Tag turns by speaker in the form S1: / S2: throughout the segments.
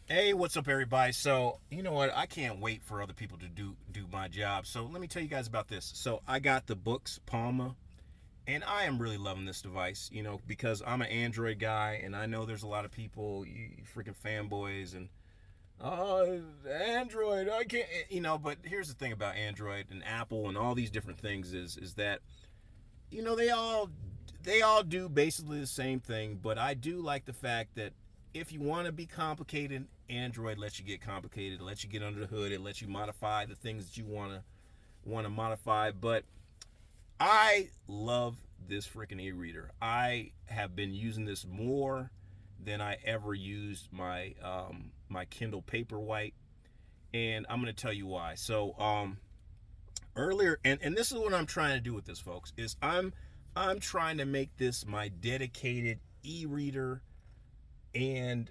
S1: Hey, what's up, everybody? So, you know what? I can't wait for other people to do my job. So, let me tell you guys about this. So, I got the Boox Palma, and I am really loving this device. Because I'm an Android guy, and I know there's a lot of people, you freaking fanboys, and Android, I can't. But here's the thing about Android and Apple and all these different things is that they all do basically the same thing, but I do like the fact that if you want to be complicated, Android lets you get complicated. It lets you get under the hood. It lets you modify the things that you want to modify. But I love this freaking e-reader. I have been using this more than I ever used my Kindle Paperwhite, and I'm going to tell you why. So earlier, and this is what I'm trying to do with this, folks, is I'm trying to make this my dedicated e-reader and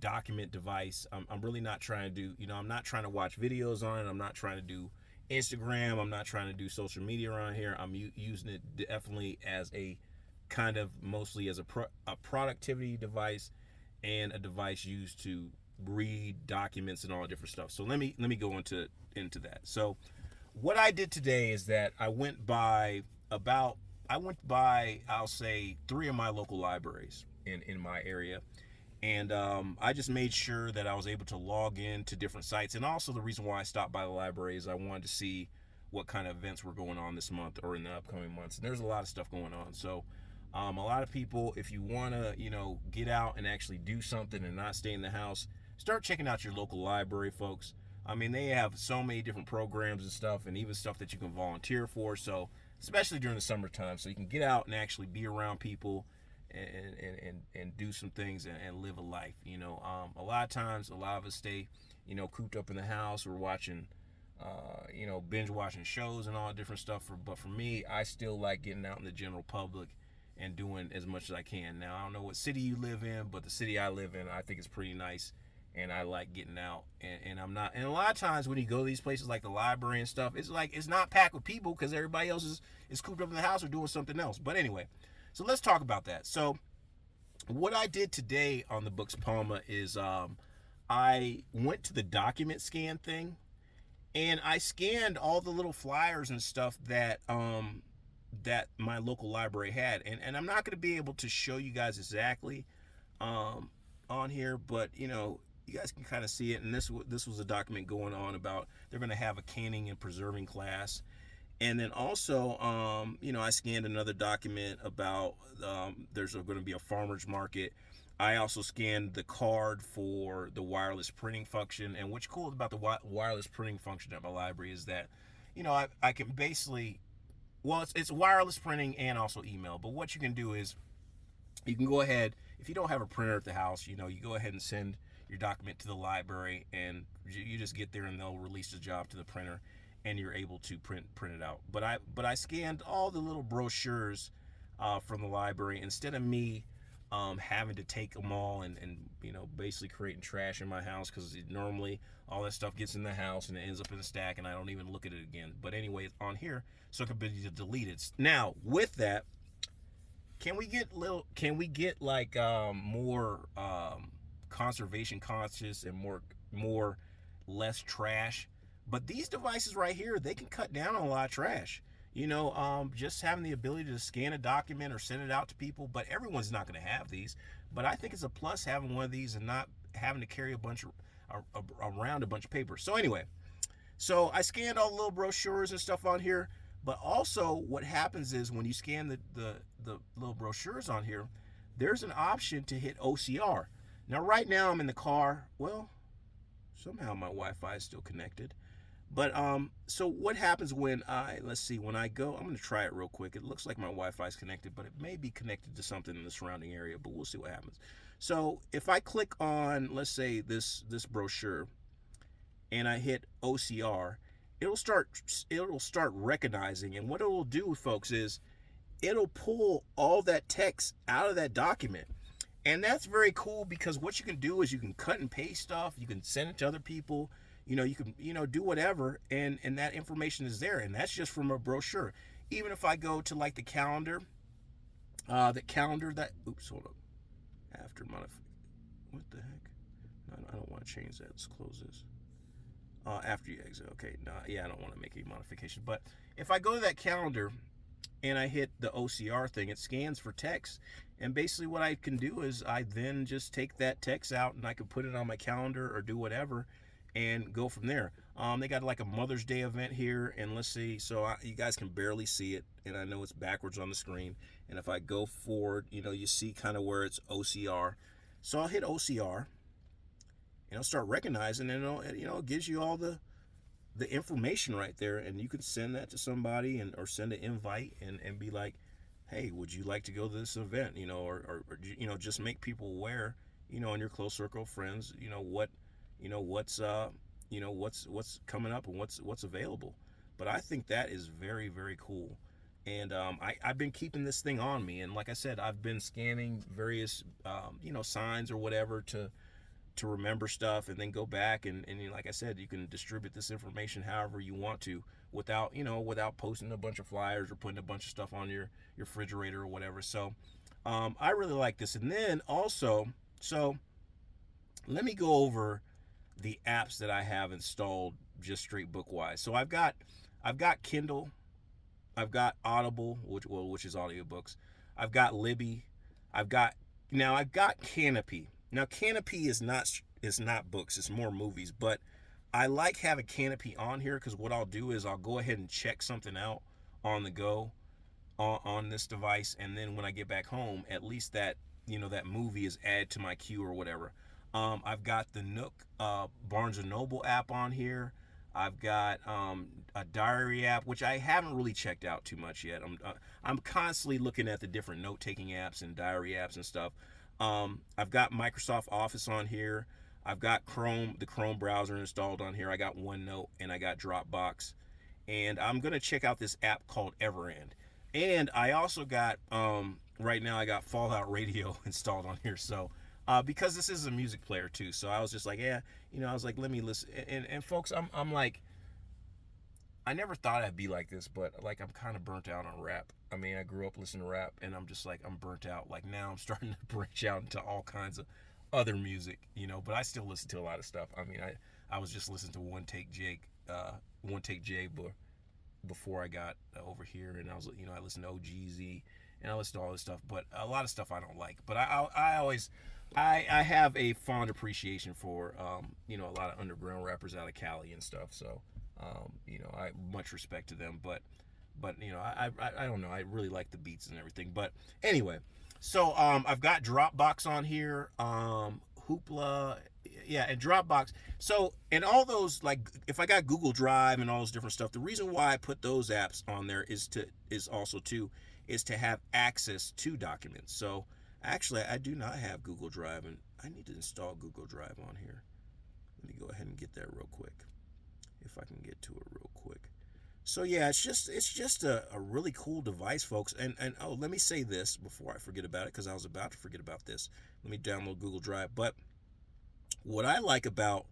S1: document device. I'm really not trying to do, I'm not trying to watch videos on it. I'm not trying to do Instagram. I'm not trying to do social media around here. I'm using it definitely as a kind of mostly as a productivity device and a device used to read documents and all different stuff. So let me go into that. So what I did today is that I went by, I'll say, three of my local libraries in my area, and I just made sure that I was able to log in to different sites. And also, the reason why I stopped by the library is I wanted to see what kind of events were going on this month or in the upcoming months. And there's a lot of stuff going on. So, a lot of people, if you want to, get out and actually do something and not stay in the house, start checking out your local library, folks. I mean, they have so many different programs and stuff, and even stuff that you can volunteer for. So, especially during the summertime, so you can get out and actually be around people and do some things and live a life. A lot of times, a lot of us stay, cooped up in the house. We're watching, binge watching shows and all different stuff. But for me, I still like getting out in the general public and doing as much as I can. Now, I don't know what city you live in, but the city I live in, I think is pretty nice. And I like getting out, and I'm not. And a lot of times when you go to these places like the library and stuff, it's like it's not packed with people because everybody else is cooped up in the house or doing something else. But anyway, so let's talk about that. So what I did today on the Boox Palma is I went to the document scan thing, and I scanned all the little flyers and stuff that my local library had. And I'm not going to be able to show you guys exactly on here, but you guys can kind of see it. And this was a document going on about they're going to have a canning and preserving class. And then also, I scanned another document about there's going to be a farmer's market. I also scanned the card for the wireless printing function. And what's cool about the wireless printing function at my library is that, I can basically, well, it's wireless printing and also email. But what you can do is you can go ahead, if you don't have a printer at the house, you go ahead and send your document to the library, and you just get there and they'll release the job to the printer, and you're able to print it out. But I scanned all the little brochures from the library instead of me having to take them all and basically creating trash in my house, because normally all that stuff gets in the house and it ends up in a stack and I don't even look at it again. But anyway, it's on here so it can be deleted. Now with that, can we get like more conservation conscious and more less trash? But these devices right here, they can cut down on a lot of trash. Just having the ability to scan a document or send it out to people. But everyone's not going to have these. But I think it's a plus having one of these and not having to carry around a bunch of paper. So anyway, so I scanned all the little brochures and stuff on here. But also, what happens is when you scan the little brochures on here, there's an option to hit OCR. Now, right now, I'm in the car. Well, somehow my Wi-Fi is still connected. But so what happens when let's see, when I go, I'm going to try it real quick. It looks like my Wi-Fi is connected, but it may be connected to something in the surrounding area. But we'll see what happens. So if I click on, let's say this brochure, and I hit OCR, it'll start recognizing. And what it will do, folks, is it'll pull all that text out of that document. And that's very cool, because what you can do is you can cut and paste stuff, you can send it to other people, you can do whatever, and that information is there, and that's just from a brochure. Even if I go to like the calendar, hold up, after modify, what the heck? No, I don't want to change that. Let's close this. After you exit. Okay, no, yeah, I don't want to make any modification. But if I go to that calendar and I hit the OCR thing, it scans for text. And basically what I can do is I then just take that text out and I can put it on my calendar or do whatever and go from there. They got like a Mother's Day event here, and let's see, so you guys can barely see it, and I know it's backwards on the screen. And if I go forward, you see kind of where it's OCR. So I'll hit OCR, and it'll start recognizing, and it gives you all the information right there, and you can send that to somebody or send an invite and be like, hey, would you like to go to this event? Or just make people aware, in your close circle of friends, what's coming up and what's available. But I think that is very, very cool. And I've been keeping this thing on me, and like I said, I've been scanning various signs or whatever to remember stuff, and then go back and like I said, you can distribute this information however you want to without posting a bunch of flyers or putting a bunch of stuff on your refrigerator or whatever. So I really like this. And then also, so let me go over the apps that I have installed just straight book wise. So I've got Kindle, I've got Audible, which is audiobooks. I've got Libby. I've got Canopy. Now Canopy is not books, it's more movies, but I like having Canopy on here because what I'll do is I'll go ahead and check something out on the go on this device, and then when I get back home, at least that that movie is added to my queue or whatever. I've got the Nook Barnes and Noble app on here. I've got a diary app, which I haven't really checked out too much yet. I'm constantly looking at the different note-taking apps and diary apps and stuff. I've got Microsoft Office on here. I've got the Chrome browser installed on here. I got OneNote and I got Dropbox. And I'm going to check out this app called Everend. And I also got, right now I got Fallout Radio installed on here. So, because this is a music player too. So I was just like, yeah, I was like, let me listen. And folks, I'm like, I never thought I'd be like this, but like I'm kind of burnt out on rap. I mean, I grew up listening to rap, and I'm just like, I'm burnt out. Like now I'm starting to branch out into all kinds of other music, but I still listen to a lot of stuff. I mean, I was just listening to One Take Jay before I got over here, and I listened to OGZ, and I listened to all this stuff, but a lot of stuff I don't like. But I always have a fond appreciation for a lot of underground rappers out of Cali and stuff. So I much respect to them, but I don't know. I really like the beats and everything. But anyway, so I've got Dropbox on here, Hoopla, yeah, and Dropbox. So, and all those, like, if I got Google Drive and all those different stuff, the reason why I put those apps on there is to have access to documents. So actually, I do not have Google Drive, and I need to install Google Drive on here. Let me go ahead and get that real quick, if I can get to it real quick. So yeah, it's just a really cool device, folks. And oh, let me say this before I forget about it, because I was about to forget about this. Let me download Google Drive. But what I like about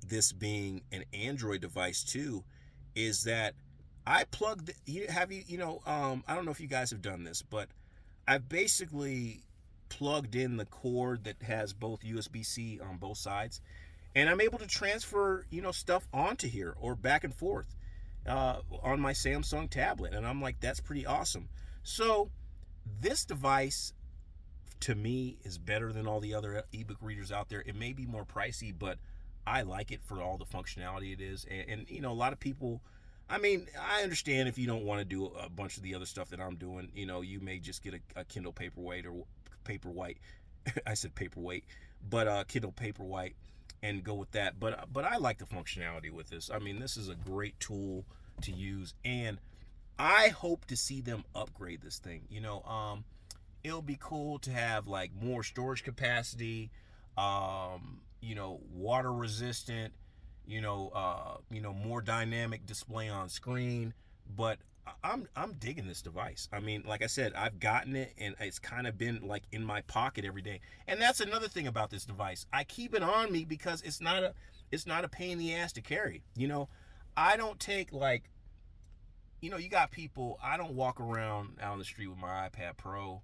S1: this being an Android device too is that I plugged. I don't know if you guys have done this, but I've basically plugged in the cord that has both USB-C on both sides, and I'm able to transfer stuff onto here or back and forth on my Samsung tablet, and I'm like, that's pretty awesome. So this device to me is better than all the other ebook readers out there. It may be more pricey, but I like it for all the functionality it is. And a lot of people, I mean, I understand if you don't want to do a bunch of the other stuff that I'm doing. You may just get a Kindle Paperwhite or Paperwhite. I said Paperwhite, but Kindle Paperwhite, and go with that. But I like the functionality with this. I mean, this is a great tool to use, and I hope to see them upgrade this thing. It'll be cool to have like more storage capacity, water resistant, more dynamic display on screen. But I'm digging this device. I mean, like I said, I've gotten it, and it's kind of been like in my pocket every day. And that's another thing about this device. I keep it on me because it's not a pain in the ass to carry. I don't take like, you got people. I don't walk around out on the street with my iPad Pro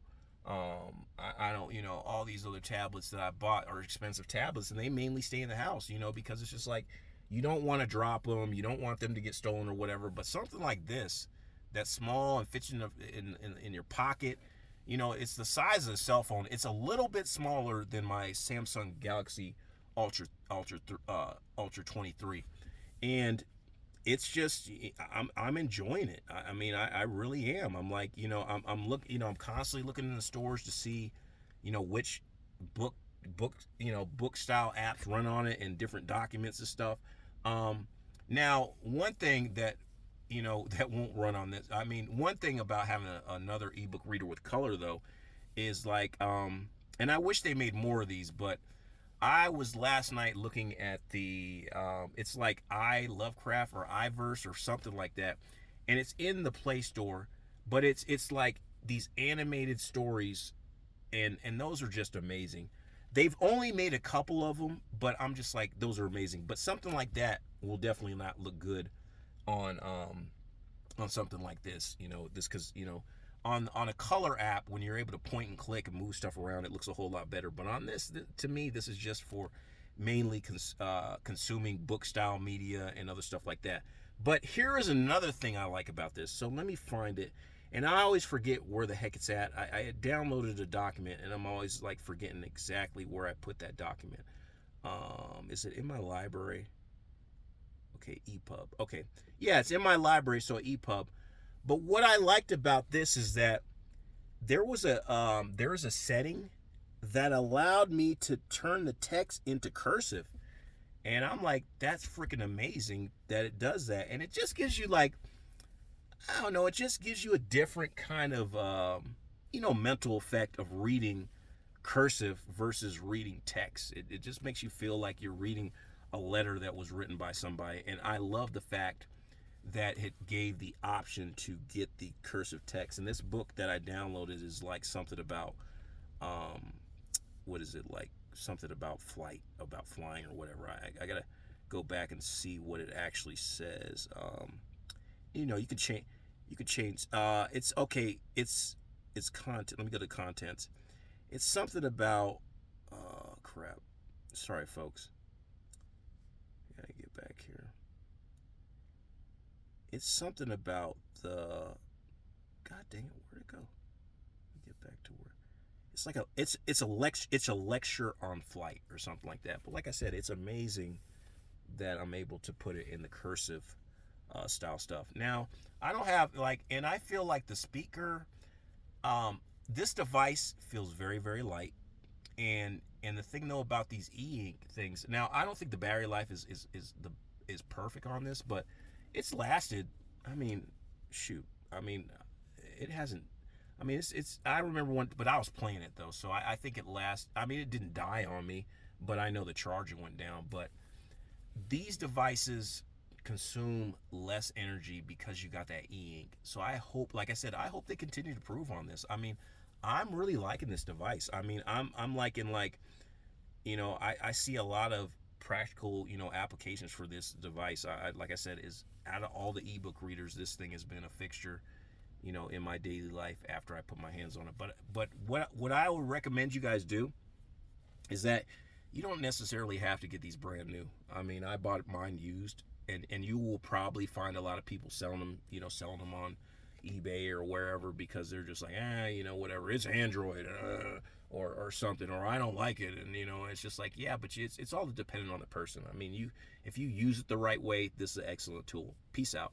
S1: I don't, all these other tablets that I bought are expensive tablets, and they mainly stay in the house, because it's just like you don't want to drop them, you don't want them to get stolen or whatever. But something like this, that's small and fits in your pocket, it's the size of a cell phone. It's a little bit smaller than my Samsung Galaxy Ultra 23, and it's just I'm enjoying it. I mean, I really am. I'm like, I'm constantly looking in the stores to see, which book book style apps run on it and different documents and stuff. Um, Now, one thing that that won't run on this. I mean, one thing about having another ebook reader with color though is like, and I wish they made more of these, but I was last night looking at the it's like I Lovecraft or iVerse or something like that, and it's in the Play Store, but it's like these animated stories, and those are just amazing. They've only made a couple of them, but I'm just like, those are amazing. But something like that will definitely not look good on something like this. This because on a color app, when you're able to point and click and move stuff around, it looks a whole lot better. But on this, to me, this is just for mainly consuming book style media and other stuff like that. But here is another thing I like about this. So let me find it. And I always forget where the heck it's at. I had downloaded a document, and I'm always like forgetting exactly where I put that document. Is it in my library? Okay, EPUB. Okay, yeah, it's in my library, so EPUB. But what I liked about this is that there was a setting that allowed me to turn the text into cursive, and I'm like, that's freaking amazing that it does that, and it just gives you like, I don't know, it just gives you a different kind of mental effect of reading cursive versus reading text. It just makes you feel like you're reading a letter that was written by somebody, and I love the fact that it gave the option to get the cursive text. And this book that I downloaded is like something about what is it, like something about flying or whatever. I gotta go back and see what it actually says. You can change it's okay, it's content. Let me go to contents. It's something about crap, sorry folks, gotta get back here. It's something about the, god dang it, where'd it go? Let me get back to where it's like it's a lecture on flight or something like that. But like I said, it's amazing that I'm able to put it in the cursive style stuff. Now, I don't have like, and I feel like the speaker, this device feels very, very light. And the thing though about these e-ink things, now I don't think the battery life is perfect on this, but it's lasted. I mean, shoot. I mean, it hasn't. I mean, it's. I remember one, but I was playing it though, so I think it lasts. I mean, it didn't die on me, but I know the charger went down. But these devices consume less energy because you got that e-ink. So I hope, like I said, I hope they continue to improve on this. I mean, I'm really liking this device. I mean, I'm liking, like, I see a lot of practical, applications for this device. Like I said, is out of all the ebook readers, this thing has been a fixture, in my daily life after I put my hands on it. But what I would recommend you guys do is that you don't necessarily have to get these brand new. I mean, I bought mine used, and you will probably find a lot of people selling them on eBay or wherever, because they're just like, whatever, it's Android, or something, or I don't like it. And it's just like, yeah, but it's all dependent on the person. I mean, if you use it the right way, this is an excellent tool. Peace out.